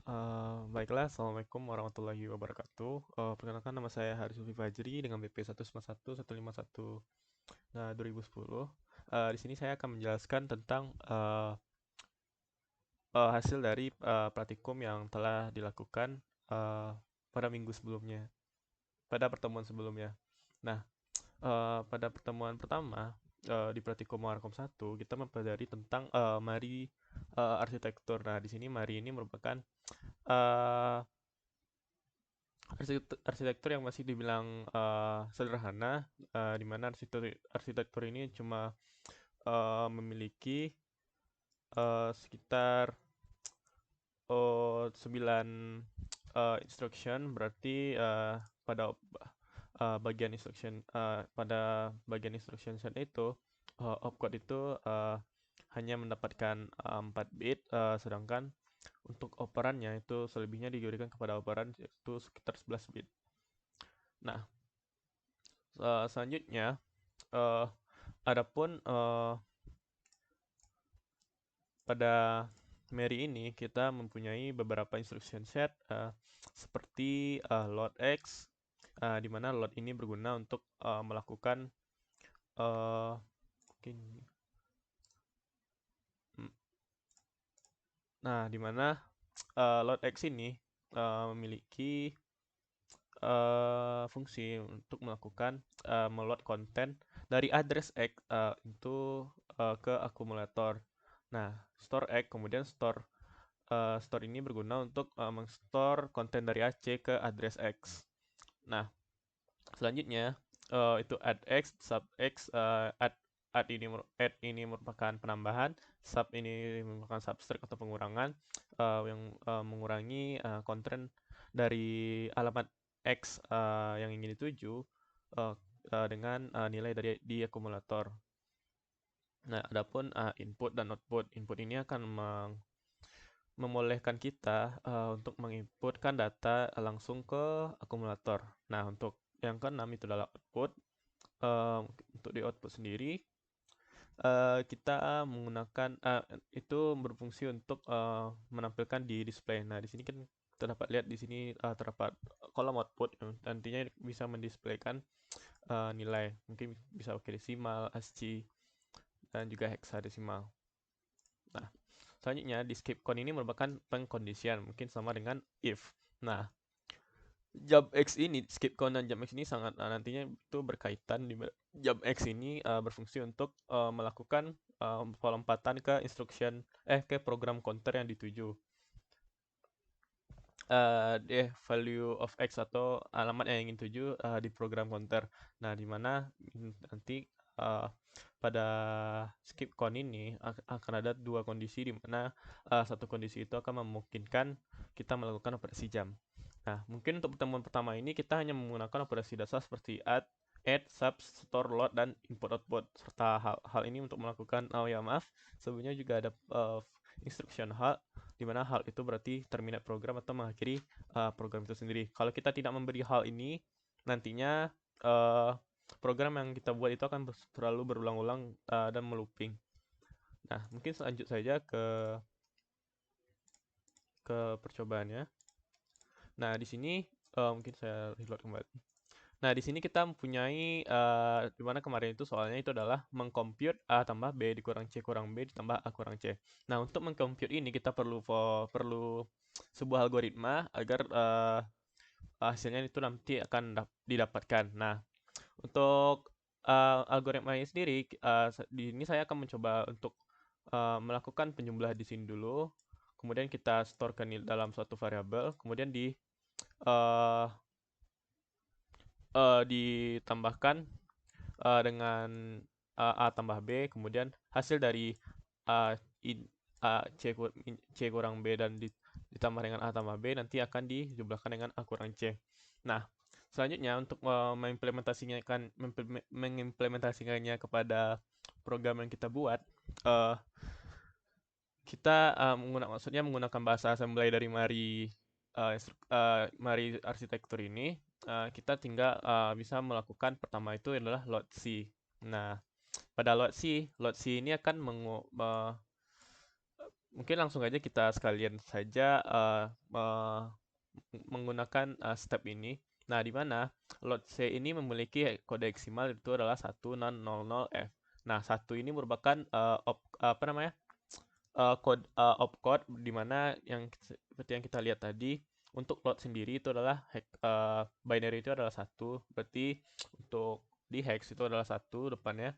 Baiklah, Assalamualaikum warahmatullahi wabarakatuh. Perkenalkan nama saya Haris Zulfi Fajri dengan BP 191 nah 2010. Di sini saya akan menjelaskan tentang hasil dari praktikum yang telah dilakukan uh, pada minggu sebelumnya, pada pertemuan sebelumnya. Nah, pada pertemuan pertama di praktikum Markom 1 kita mempelajari tentang mari arsitektur. Nah, di sini mari ini merupakan uh, arsitektur yang masih dibilang sederhana, di mana arsitektur ini cuma memiliki sekitar 9 instruction, berarti pada bagian instruction set itu opcode itu hanya mendapatkan 4 bit, sedangkan untuk operannya itu selebihnya diberikan kepada operan yaitu sekitar 11 bit. Nah, selanjutnya uh, adapun pada Mary ini kita mempunyai beberapa instruction set seperti load X, di mana load ini berguna untuk melakukan mungkin nah di mana load X ini memiliki fungsi untuk melakukan meload konten dari address X itu ke akumulator. Nah, store X kemudian store ini berguna untuk mengstore konten dari AC ke address X. Nah, selanjutnya itu add X, sub X, add ini merupakan penambahan, sub ini merupakan subtract atau pengurangan yang mengurangi konten dari alamat X yang ingin dituju dengan nilai dari di akumulator. Nah, adapun input dan output, input ini akan membolehkan kita untuk menginputkan data langsung ke akumulator. Nah, untuk yang keenam itu adalah output. Untuk di output sendiri, kita menggunakan itu berfungsi untuk menampilkan di display. Nah, di sini kan kita dapat lihat di sini terdapat kolom output yang nantinya bisa mendisplaykan nilai. Mungkin bisa octadecimal, ASCII, dan juga hexadecimal. Nah, selanjutnya di skip count ini merupakan pengkondisian, mungkin sama dengan if. Nah, jump X ini, skip count dan jump X ini sangat nantinya itu berkaitan di jump X ini berfungsi untuk melakukan pelompatan ke ke program counter yang dituju. Value of X atau alamat yang ingin tuju di program counter. Nah, di mana nanti pada skip count ini akan ada dua kondisi, di mana satu kondisi itu akan memungkinkan kita melakukan operasi jump. Nah, mungkin untuk pertemuan pertama ini kita hanya menggunakan operasi dasar seperti add, sub, store, load, dan input/output. Serta hal ini untuk melakukan, sebelumnya juga ada instruction halt, di mana hal itu berarti terminate program atau mengakhiri program itu sendiri. Kalau kita tidak memberi hal ini, nantinya program yang kita buat itu akan selalu berulang-ulang dan melooping. Nah, mungkin lanjut saja ke percobaannya. Nah, di sini mungkin saya reload kembali. Nah, di sini kita mempunyai di mana kemarin itu soalnya itu adalah mengcompute A tambah B dikurang C kurang B ditambah A kurang C. Nah, untuk mengcompute ini kita perlu sebuah algoritma agar hasilnya itu nanti akan didapatkan. Nah, untuk algoritma ini sendiri, di sini saya akan mencoba untuk melakukan penjumlah di sini dulu. Kemudian kita store dalam suatu variabel, kemudian uh, ditambahkan dengan A tambah B, kemudian hasil dari uh, in, C kurang B dan ditambah dengan A tambah B nanti akan dijumlahkan dengan A kurang C. Nah, selanjutnya untuk mengimplementasikannya kepada program yang kita buat, kita menggunakan bahasa assembly dari Mari arsitektur ini. Kita tinggal bisa melakukan pertama itu adalah load C. Nah, pada load C ini akan mungkin langsung aja kita sekalian saja menggunakan step ini. Nah, di mana load C ini memiliki kode heksimal itu adalah 1600F. Nah, satu ini merupakan opcode di mana yang seperti yang kita lihat tadi untuk load sendiri itu adalah binary itu adalah 1, berarti untuk di hex itu adalah 1 depannya.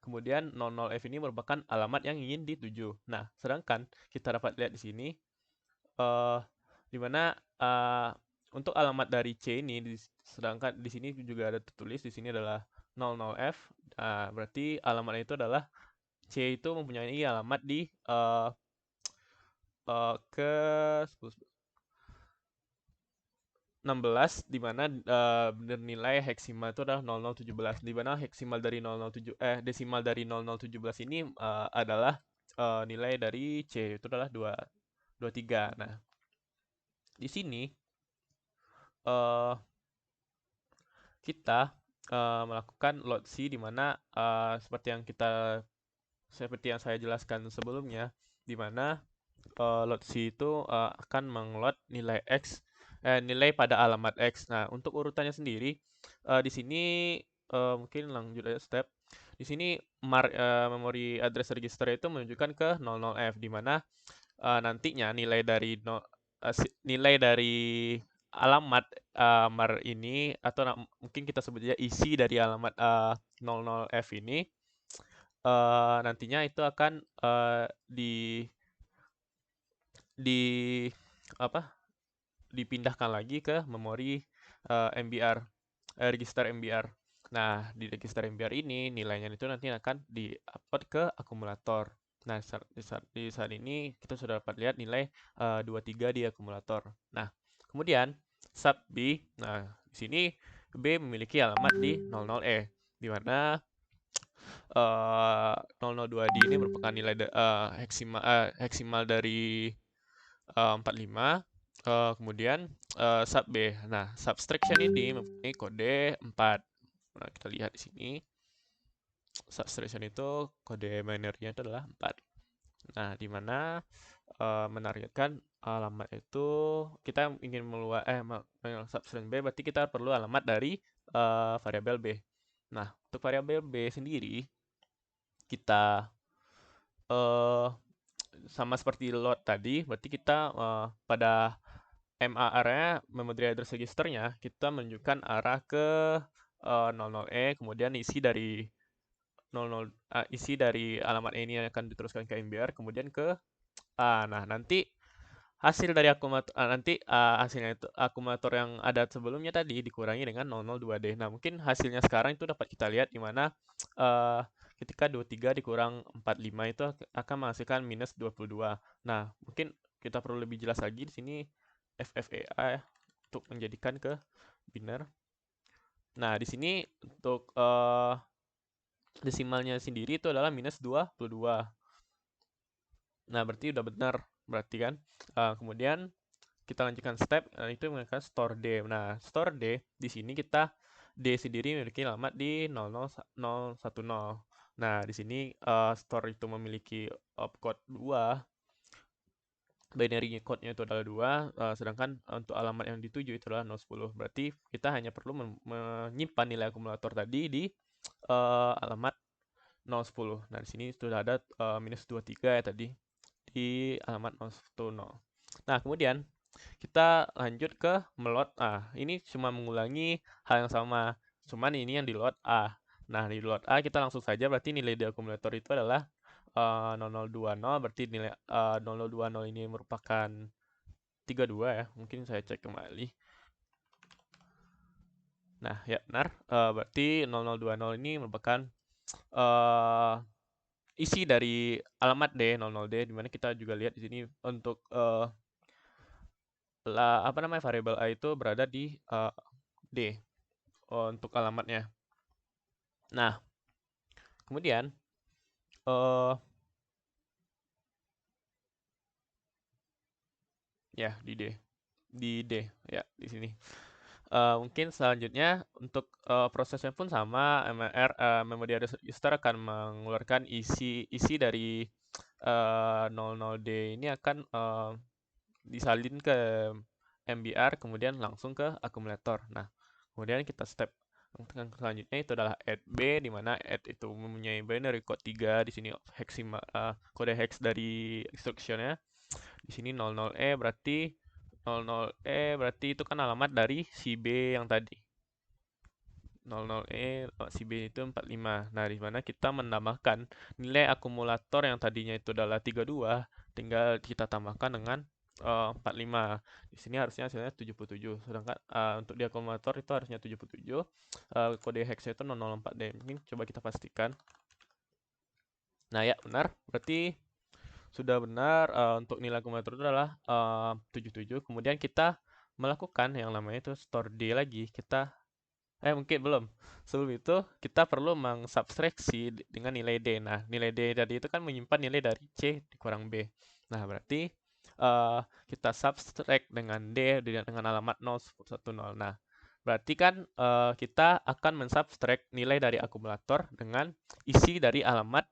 Kemudian 00F ini merupakan alamat yang ingin dituju. Nah, sedangkan kita dapat lihat di sini di mana untuk alamat dari C ini sedangkan di sini juga ada tertulis di sini adalah 00F. Berarti alamatnya itu adalah C itu mempunyai alamat di ke 16 di mana bernilai heksimal itu adalah 0017 di mana heksimal dari 007 desimal dari 0017 ini adalah nilai dari C itu adalah 23. Nah, di sini kita melakukan load C di mana seperti yang saya jelaskan sebelumnya, di mana load C itu akan mengload nilai X, nilai pada alamat X. Nah, untuk urutannya sendiri, di sini mungkin lanjut aja step. Di sini memory address register itu menunjukkan ke 00F, di mana nantinya nilai dari alamat mar ini atau mungkin kita sebut aja isi dari alamat 00F ini nantinya itu akan di apa dipindahkan lagi ke memori MBR register MBR. Nah, di register MBR ini nilainya itu nanti akan di-upload ke akumulator. Nah, di saat ini kita sudah dapat lihat nilai 23 di akumulator. Nah, kemudian sub B. Nah, di sini B memiliki alamat di 00E, di mana 002D ini merupakan nilai heksimal dari 45. Kemudian sub B. Nah, subtraction ini mempunyai kode 4. Nah, kita lihat di sini. Subtraction itu kode binary-nya itu adalah 4. Nah, di mana menargetkan alamat itu kita ingin subtraction B, berarti kita perlu alamat dari variabel B. Nah, untuk variabel B sendiri kita sama seperti load tadi, berarti kita pada MAR-nya, memory address register-nya, kita menunjukkan arah ke 00E, kemudian isi dari alamat ini yang akan diteruskan ke MBR, kemudian ke A. Nah, nanti hasil dari akumulator hasilnya itu akumulator yang ada sebelumnya tadi dikurangi dengan 002D. Nah, mungkin hasilnya sekarang itu dapat kita lihat di mana ketika 23 dikurang 45 itu akan menghasilkan minus 22. Nah, mungkin kita perlu lebih jelas lagi di sini FFEA untuk menjadikan ke biner. Nah, di sini untuk desimalnya sendiri itu adalah minus 22. Nah, berarti udah benar. Berarti kan. Kemudian kita lanjutkan step, itu menggunakan store D. Nah, store D, di sini kita D sendiri memiliki alamat di 00010. Nah, di sini store itu memiliki opcode 2. Binary code-nya itu adalah 2, sedangkan untuk alamat yang dituju itu adalah 010. Berarti kita hanya perlu menyimpan nilai akumulator tadi di alamat 010. Nah, di sini sudah ada minus 23 ya tadi di alamat 010. Nah, kemudian kita lanjut ke meload A. Ini cuma mengulangi hal yang sama, cuman ini yang di load A. Nah, di load A kita langsung saja, berarti nilai di akumulator itu adalah 0020, berarti nilai 0020 ini merupakan 32 ya. Mungkin saya cek kembali. Nah, ya benar. Berarti 0020 ini merupakan isi dari alamat D, 00D, dimana kita juga lihat di sini untuk variabel A itu berada di D untuk alamatnya. Nah, kemudian ya di D ya di sini. Mungkin selanjutnya untuk prosesnya pun sama, memory address register akan mengeluarkan isi dari 00D ini akan disalin ke MBR kemudian langsung ke akumulator. Nah, kemudian kita step yang selanjutnya itu adalah add B, di mana add itu mempunyai binary code 3, di sini kode hex dari instructionnya. Di sini 00E berarti 00E berarti itu kan alamat dari si B yang tadi. 00E si B itu 45. Nah, di mana kita menambahkan nilai akumulator yang tadinya itu adalah 32, tinggal kita tambahkan dengan 45. Di sini harusnya hasilnya 77. Sedangkan untuk di akumulator itu harusnya 77. Kode hexnya itu 004D. Ini coba kita pastikan. Nah, ya benar. Berarti sudah benar untuk nilai akumulator itu adalah 77. Kemudian kita melakukan yang namanya itu store D lagi. Mungkin belum. Sebelum itu kita perlu mengsubtraksi dengan nilai D. Nah, nilai D tadi itu kan menyimpan nilai dari C dikurang B. Nah, berarti kita subtract dengan D dengan alamat 010. Nah, berarti kan kita akan mensubtract nilai dari akumulator dengan isi dari alamat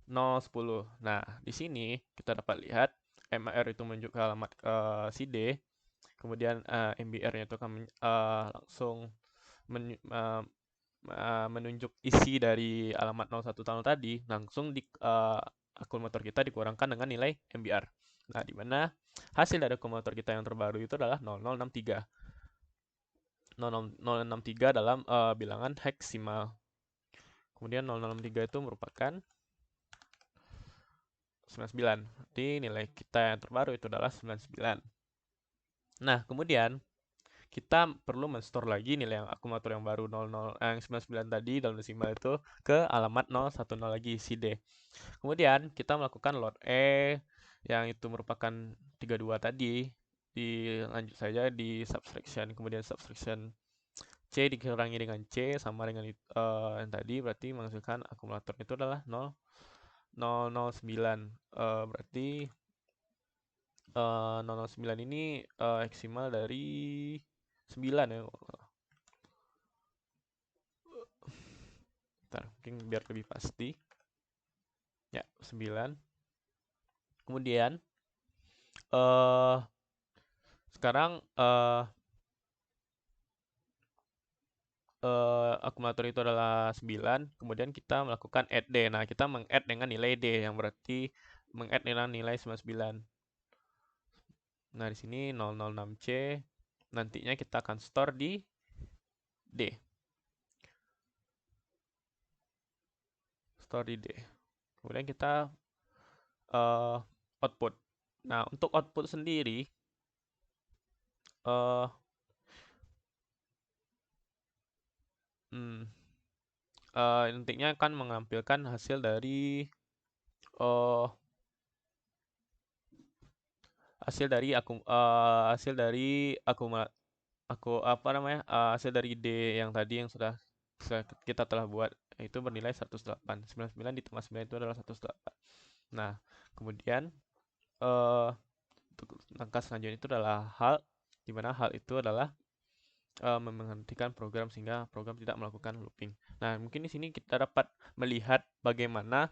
010. Nah, di sini kita dapat lihat MR itu menunjuk ke alamat si D. Kemudian MBR-nya itu akan langsung menunjuk isi dari alamat 01 tadi langsung di akumulator kita dikurangkan dengan nilai MBR. Nah, di mana hasil dari akumulator kita yang terbaru itu adalah 0063. 0063 dalam bilangan heksimal. Kemudian 0063 itu merupakan 99. Jadi nilai kita yang terbaru itu adalah 99. Nah, kemudian kita perlu men-store lagi nilai yang akumulator yang baru 99 tadi dalam desimal itu ke alamat 010 lagi si D. Kemudian kita melakukan load E yang itu merupakan 32 tadi. Dilanjut saja di subtraction, kemudian subtraction C dikurangi dengan C sama dengan yang tadi, berarti menghasilkan akumulator itu adalah 009. Berarti 009 ini heksimal dari 9 ya. Bentar, mungkin biar lebih pasti. Ya, 9. Kemudian sekarang akumulator itu adalah 9, kemudian kita melakukan add D. Nah, kita meng-add dengan nilai D, yang berarti meng-add dengan nilai 99. Nah, di sini 006C, nantinya kita akan store di D. Store di D. Kemudian kita output. Nah, untuk output sendiri, nantinya akan menampilkan hasil dari hasil dari hasil dari D yang tadi yang sudah kita telah buat, itu bernilai 108. 99 ditambah 9 itu adalah 108. Nah, kemudian untuk langkah selanjutnya itu adalah hal, di mana hal itu adalah menghentikan program sehingga program tidak melakukan looping. Nah, mungkin di sini kita dapat melihat bagaimana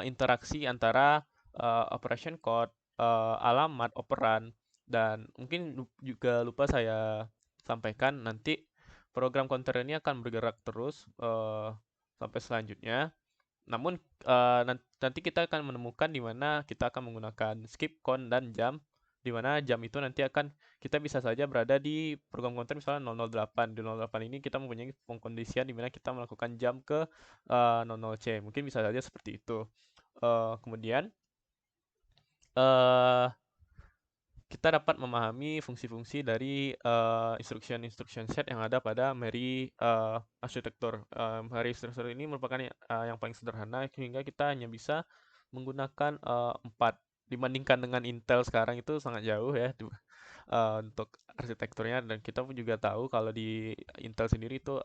interaksi antara operation code, alamat, operan, dan mungkin juga lupa saya sampaikan, nanti program counter ini akan bergerak terus sampai selanjutnya. Namun nanti kita akan menemukan di mana kita akan menggunakan skip, count, dan jump, di mana jam itu nanti akan kita bisa saja berada di program counter misalnya 008. Di 008 ini kita mempunyai pengkondisian di mana kita melakukan jump ke 00C. Mungkin bisa saja seperti itu. Kemudian kita dapat memahami fungsi-fungsi dari instruction set yang ada pada Mary arsitektur. Mary arsitektur ini merupakan yang paling sederhana sehingga kita hanya bisa menggunakan 4. Dibandingkan dengan Intel sekarang itu sangat jauh ya untuk arsitekturnya, dan kita pun juga tahu kalau di Intel sendiri itu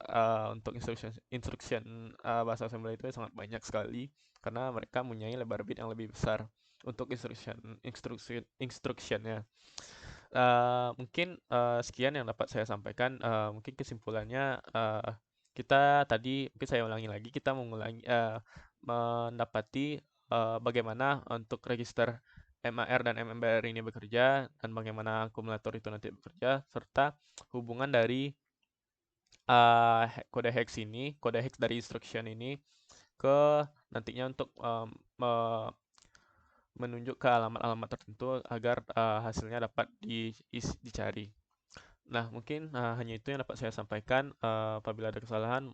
untuk instruction bahasa assembly itu sangat banyak sekali karena mereka mempunyai lebar bit yang lebih besar untuk instructionnya. Mungkin sekian yang dapat saya sampaikan. Mungkin kesimpulannya kita tadi, mungkin saya ulangi lagi, kita mendapati bagaimana untuk register MAR dan MMBR ini bekerja, dan bagaimana akumulator itu nanti bekerja, serta hubungan dari kode hex ini, kode hex dari instruction ini ke nantinya untuk menunjuk ke alamat-alamat tertentu agar hasilnya dapat dicari. Nah, mungkin hanya itu yang dapat saya sampaikan. Apabila ada kesalahan,